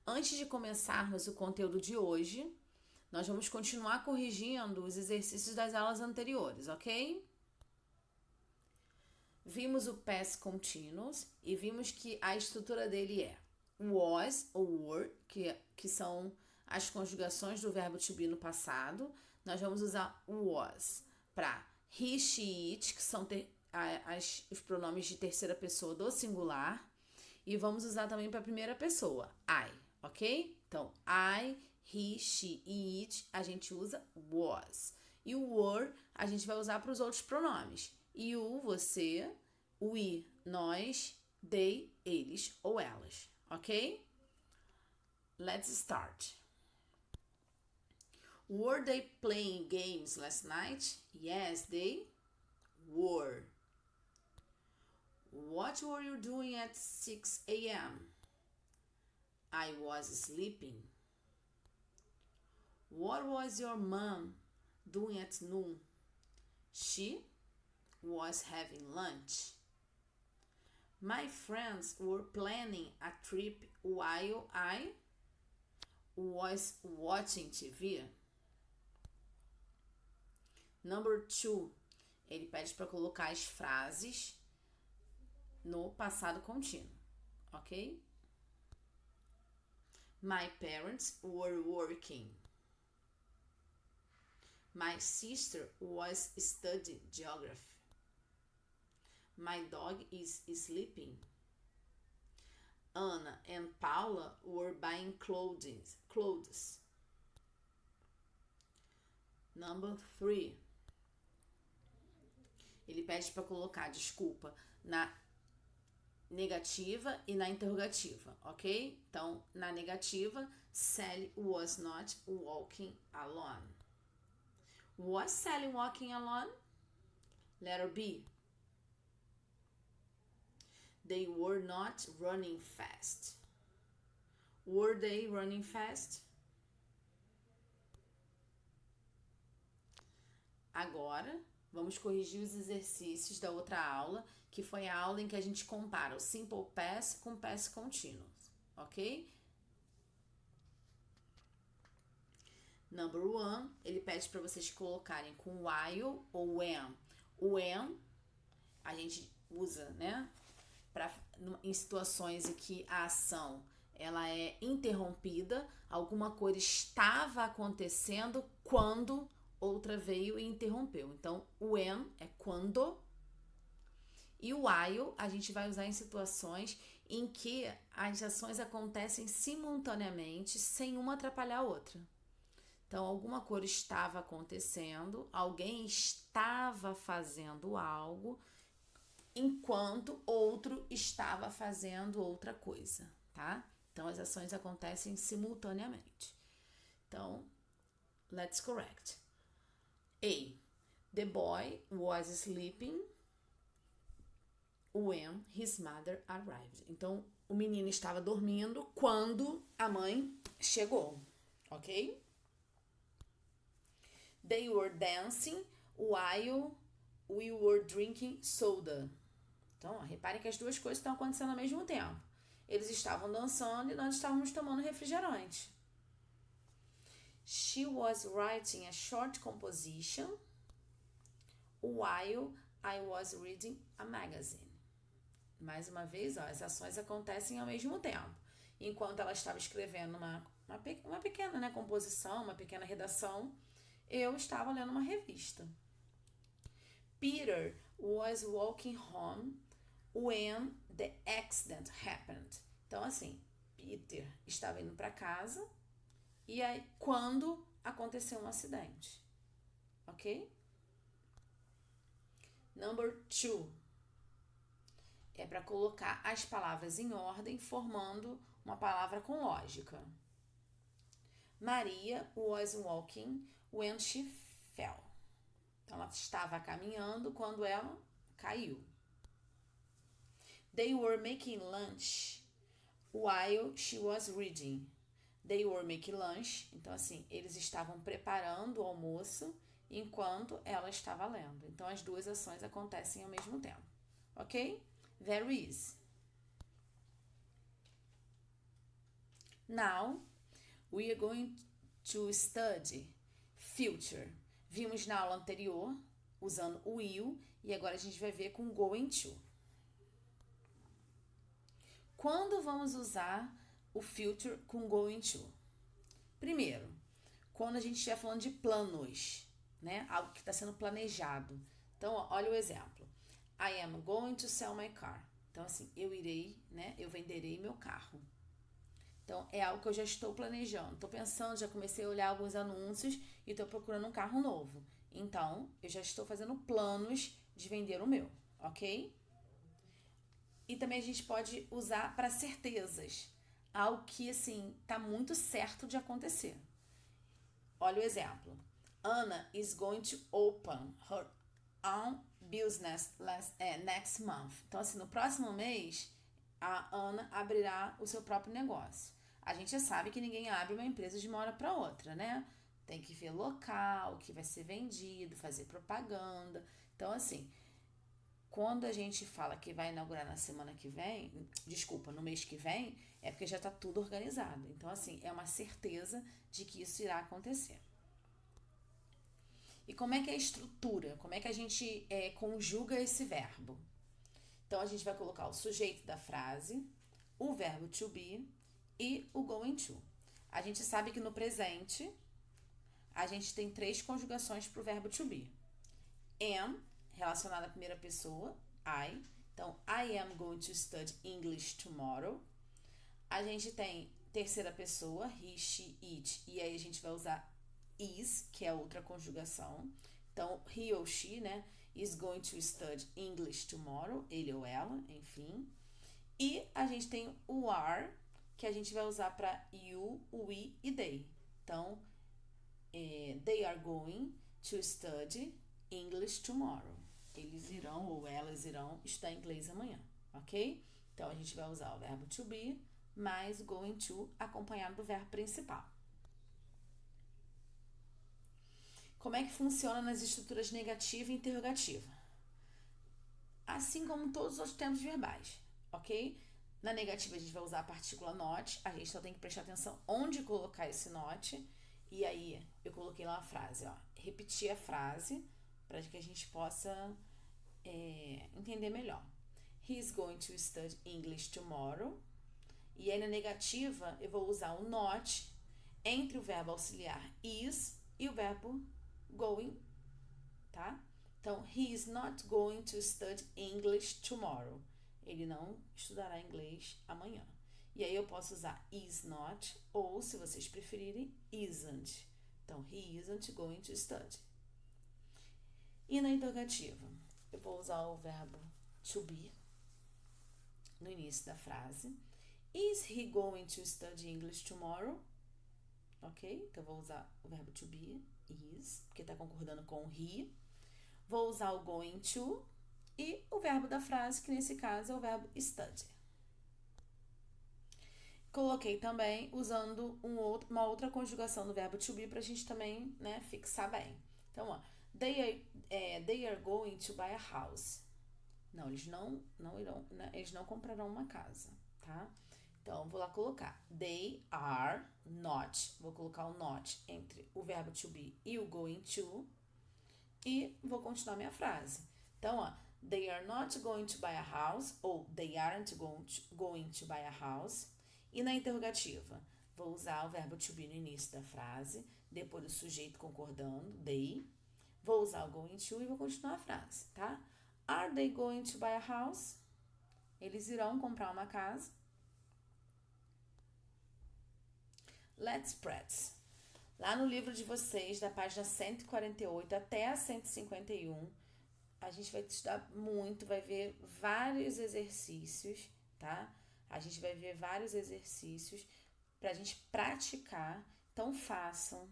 Antes de começarmos o conteúdo de hoje, nós vamos continuar corrigindo os exercícios das aulas anteriores, ok? Vimos o past continuous e vimos que a estrutura dele é was ou were, que são as conjugações do verbo to be no passado. Nós vamos usar o was para he, she, it, que são os pronomes de terceira pessoa do singular. E vamos usar também para a primeira pessoa, I, ok? Então, I, he, she e it, a gente usa was. E o were, a gente vai usar para os outros pronomes. You, você, we, nós, they, eles ou elas, ok? Let's start. Were they playing games last night? Yes, they were. What were you doing at 6 a.m.? I was sleeping. What was your mom doing at noon? She was having lunch. My friends were planning a trip while I was watching TV. Number 2, ele pede para colocar as frases no passado contínuo, ok? My parents were working. My sister was studying geography. My dog is sleeping. Anna and Paula were buying clothes. Number 3. Ele pede para colocar desculpa na negativa e na interrogativa, ok? Então, na negativa, Sally was not walking alone. Was Sally walking alone? Letter B. They were not running fast. Were they running fast? Agora, vamos corrigir os exercícios da outra aula, que foi a aula em que a gente compara o simple past com past continuous, ok? Number 1, ele pede para vocês colocarem com while ou when. O when a gente usa, né, em situações em que a ação ela é interrompida, alguma coisa estava acontecendo quando outra veio e interrompeu. Então, o when é quando. E o while a gente vai usar em situações em que as ações acontecem simultaneamente, sem uma atrapalhar a outra. Então, alguma coisa estava acontecendo, alguém estava fazendo algo, enquanto outro estava fazendo outra coisa, tá? Então, as ações acontecem simultaneamente. Então, let's correct. A. The boy was sleeping when his mother arrived. Então, o menino estava dormindo quando a mãe chegou, ok? They were dancing while we were drinking soda. Então, reparem que as duas coisas estão acontecendo ao mesmo tempo. Eles estavam dançando e nós estávamos tomando refrigerante. She was writing a short composition while I was reading a magazine. Mais uma vez, ó, as ações acontecem ao mesmo tempo. Enquanto ela estava escrevendo uma pequena, né, composição, uma pequena redação, eu estava lendo uma revista. Peter was walking home when the accident happened. Então, assim, Peter estava indo para casa e aí quando aconteceu um acidente. Ok? Number 2. É para colocar as palavras em ordem, formando uma palavra com lógica. Maria was walking when she fell. Então, ela estava caminhando quando ela caiu. They were making lunch while she was reading. They were making lunch. Então, assim, eles estavam preparando o almoço enquanto ela estava lendo. Então, as duas ações acontecem ao mesmo tempo. Ok? There is. Now, we are going to study future. Vimos na aula anterior, usando o will, e agora a gente vai ver com going to. Quando vamos usar o future com going to? Primeiro, quando a gente estiver falando de planos, né? Algo que está sendo planejado. Então, olha o exemplo. I am going to sell my car. Então, assim, eu venderei meu carro. Então, é algo que eu já estou planejando. Estou pensando, já comecei a olhar alguns anúncios e estou procurando um carro novo. Então, eu já estou fazendo planos de vender o meu, ok? E também a gente pode usar para certezas. Algo que, assim, está muito certo de acontecer. Olha o exemplo. Anna is going to open her own business next month. Então, assim, no próximo mês, a Ana abrirá o seu próprio negócio. A gente já sabe que ninguém abre uma empresa de uma hora para outra, né? Tem que ver local, o que vai ser vendido, fazer propaganda. Então, assim, quando a gente fala que vai inaugurar na semana que vem, no mês que vem, é porque já está tudo organizado. Então, assim, é uma certeza de que isso irá acontecer. E como é que é a estrutura? Como é que a gente conjuga esse verbo? Então, a gente vai colocar o sujeito da frase, o verbo to be e o going to. A gente sabe que no presente, a gente tem 3 conjugações para o verbo to be. Am, relacionado à primeira pessoa, I. Então, I am going to study English tomorrow. A gente tem terceira pessoa, he, she, it. E aí a gente vai usar is, que é outra conjugação. Então, he ou she, né? Is going to study English tomorrow. Ele ou ela, enfim. E a gente tem o are, que a gente vai usar para you, we e they. Então, they are going to study English tomorrow. Eles irão ou elas irão estudar inglês amanhã, ok? Então, a gente vai usar o verbo to be mais going to acompanhado do verbo principal. Como é que funciona nas estruturas negativa e interrogativa? Assim como todos os outros tempos verbais, ok? Na negativa, a gente vai usar a partícula not. A gente só tem que prestar atenção onde colocar esse not. E aí, eu coloquei lá a frase, ó. Repetir a frase para que a gente possa entender melhor. He's going to study English tomorrow. E aí, na negativa, eu vou usar o not entre o verbo auxiliar is e o verbo going, tá? Então, he is not going to study English tomorrow. Ele não estudará inglês amanhã. E aí eu posso usar is not, ou, se vocês preferirem, isn't. Então, he isn't going to study. E na interrogativa, eu vou usar o verbo to be no início da frase. Is he going to study English tomorrow? Ok? Então, eu vou usar o verbo to be, is, porque está concordando com he. Vou usar o going to e o verbo da frase, que nesse caso é o verbo study. Coloquei também usando uma outra conjugação do verbo to be para a gente também, né, fixar bem. Então, ó, they are going to buy a house. Não, eles não irão, né, eles não comprarão uma casa, tá? Então, vou lá colocar they are not. Vou colocar o not entre o verbo to be e o going to. E vou continuar minha frase. Então, ó, they are not going to buy a house, ou they aren't going to buy a house. E na interrogativa, vou usar o verbo to be no início da frase, depois o sujeito concordando, they. Vou usar o going to e vou continuar a frase, tá? Are they going to buy a house? Eles irão comprar uma casa. Let's practice. Lá no livro de vocês, da página 148 até a 151, a gente vai estudar muito, vai ver vários exercícios, tá? A gente vai ver vários exercícios pra gente praticar. Então, façam.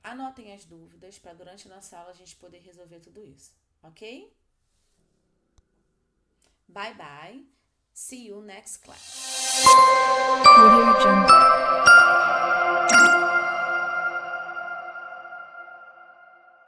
Anotem as dúvidas para durante a nossa aula a gente poder resolver tudo isso, ok? Bye, bye. See you next class. Audio Jungle.